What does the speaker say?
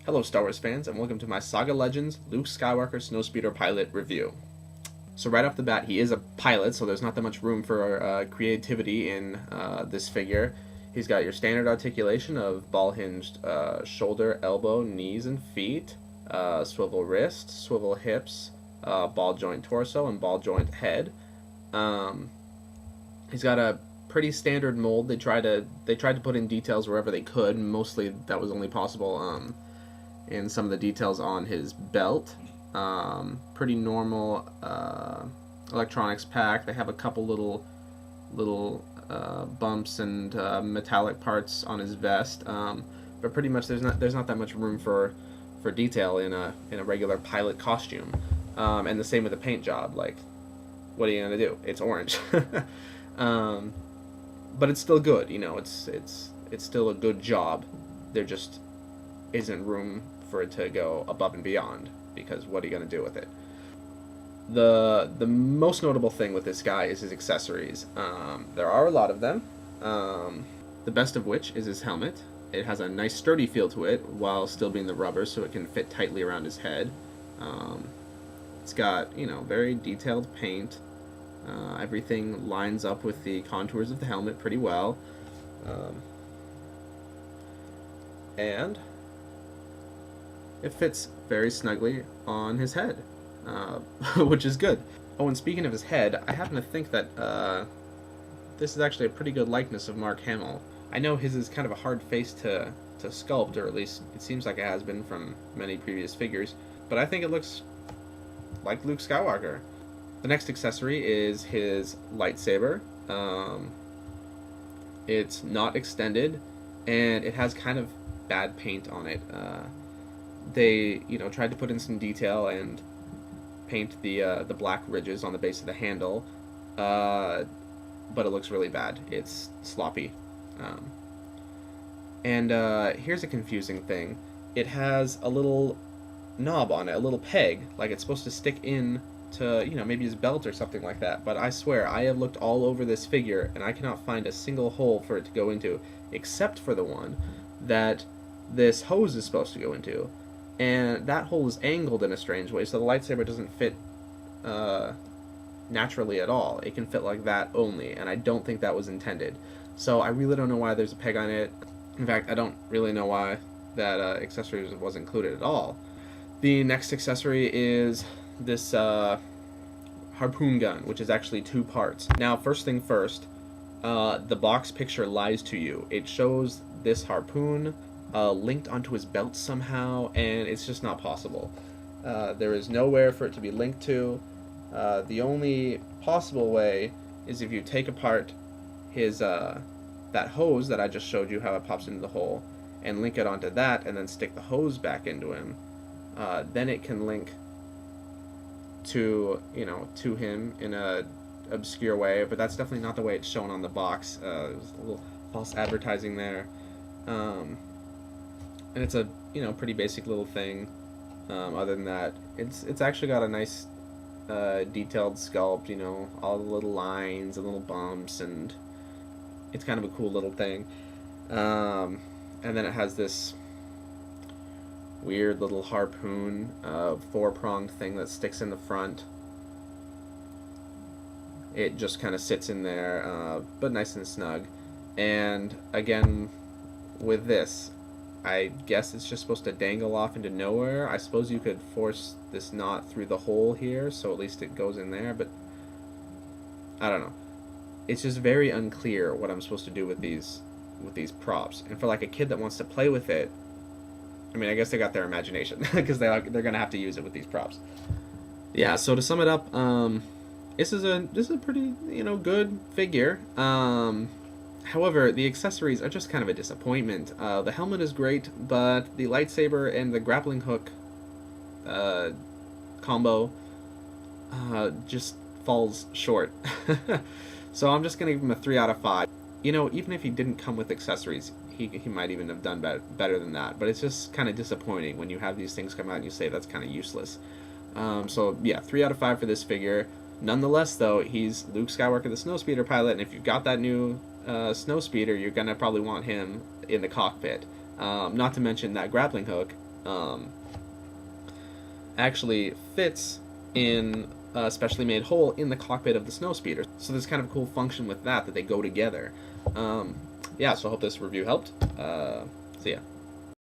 Hello Star Wars fans, and welcome to my Saga Legends Luke Skywalker Snowspeeder pilot review. So right off the bat, he is a pilot, so there's not that much room for creativity in this figure. He's got your standard articulation of ball-hinged shoulder, elbow, knees, and feet, swivel wrist, swivel hips, ball joint torso, and ball joint head. He's got a pretty standard mold. They tried to put in details wherever they could. Mostly that was only possible in some of the details on his belt. Pretty normal electronics pack. They have a couple little bumps and metallic parts on his vest, but pretty much there's not that much room for detail in a regular pilot costume. And the same with the paint job. Like, what are you gonna do? It's orange. But it's still good, you know. It's still a good job. There just isn't room for it to go above and beyond, because what are you going to do with it? The most notable thing with this guy is his accessories. There are a lot of them. The best of which is his helmet. It has a nice sturdy feel to it while still being the rubber, so it can fit tightly around his head. It's got, you know, very detailed paint. Everything lines up with the contours of the helmet pretty well. And it fits very snugly on his head, which is good. Oh, and speaking of his head, I happen to think that this is actually a pretty good likeness of Mark Hamill. I know his is kind of a hard face to sculpt, or at least it seems like it has been from many previous figures, but I think it looks like Luke Skywalker. The next accessory is his lightsaber. It's not extended, and it has kind of bad paint on it. They, you know, tried to put in some detail and paint the black ridges on the base of the handle, but it looks really bad. It's sloppy. And here's a confusing thing. It has a little knob on it, a little peg, like it's supposed to stick in to, you know, maybe his belt or something like that, but I swear I have looked all over this figure and I cannot find a single hole for it to go into, except for the one that this hose is supposed to go into, and that hole is angled in a strange way, so the lightsaber doesn't fit naturally at all. It can fit like that only, and I don't think that was intended. So I really don't know why there's a peg on it. In fact, I don't really know why that accessory was included at all. The next accessory is this harpoon gun, which is actually two parts. Now, first thing first, the box picture lies to you. It shows this harpoon linked onto his belt somehow, and it's just not possible. There is nowhere for it to be linked to. The only possible way is if you take apart his that hose that I just showed you how it pops into the hole, and link it onto that, and then stick the hose back into him. Then it can link to, you know, to him in a obscure way, but that's definitely not the way it's shown on the box. There's a little false advertising there, and it's a, you know, pretty basic little thing. Other than that, it's actually got a nice detailed sculpt, you know, all the little lines and little bumps, and it's kind of a cool little thing. And then it has this weird little harpoon, four-pronged thing that sticks in the front. It just kind of sits in there, but nice and snug. And again, with this, I guess it's just supposed to dangle off into nowhere. I suppose you could force this knot through the hole here, so at least it goes in there, but I don't know. It's just very unclear what I'm supposed to do with these props. And for like a kid that wants to play with it, I mean, I guess they got their imagination, because they're gonna have to use it with these props. Yeah. So to sum it up, this is a pretty, you know, good figure. However, the accessories are just kind of a disappointment. The helmet is great, but the lightsaber and the grappling hook combo just falls short. So I'm just gonna give him a 3 out of 5. You know, even if he didn't come with accessories, he might even have done better than that. But it's just kind of disappointing when you have these things come out and you say that's kind of useless. So yeah, 3 out of 5 for this figure. Nonetheless, though, he's Luke Skywalker, the snowspeeder pilot, and if you've got that new snowspeeder, you're gonna probably want him in the cockpit. Not to mention that grappling hook. actually fits in a specially made hole in the cockpit of the snowspeeder. So there's kind of a cool function with that they go together. Yeah, so I hope this review helped. See ya.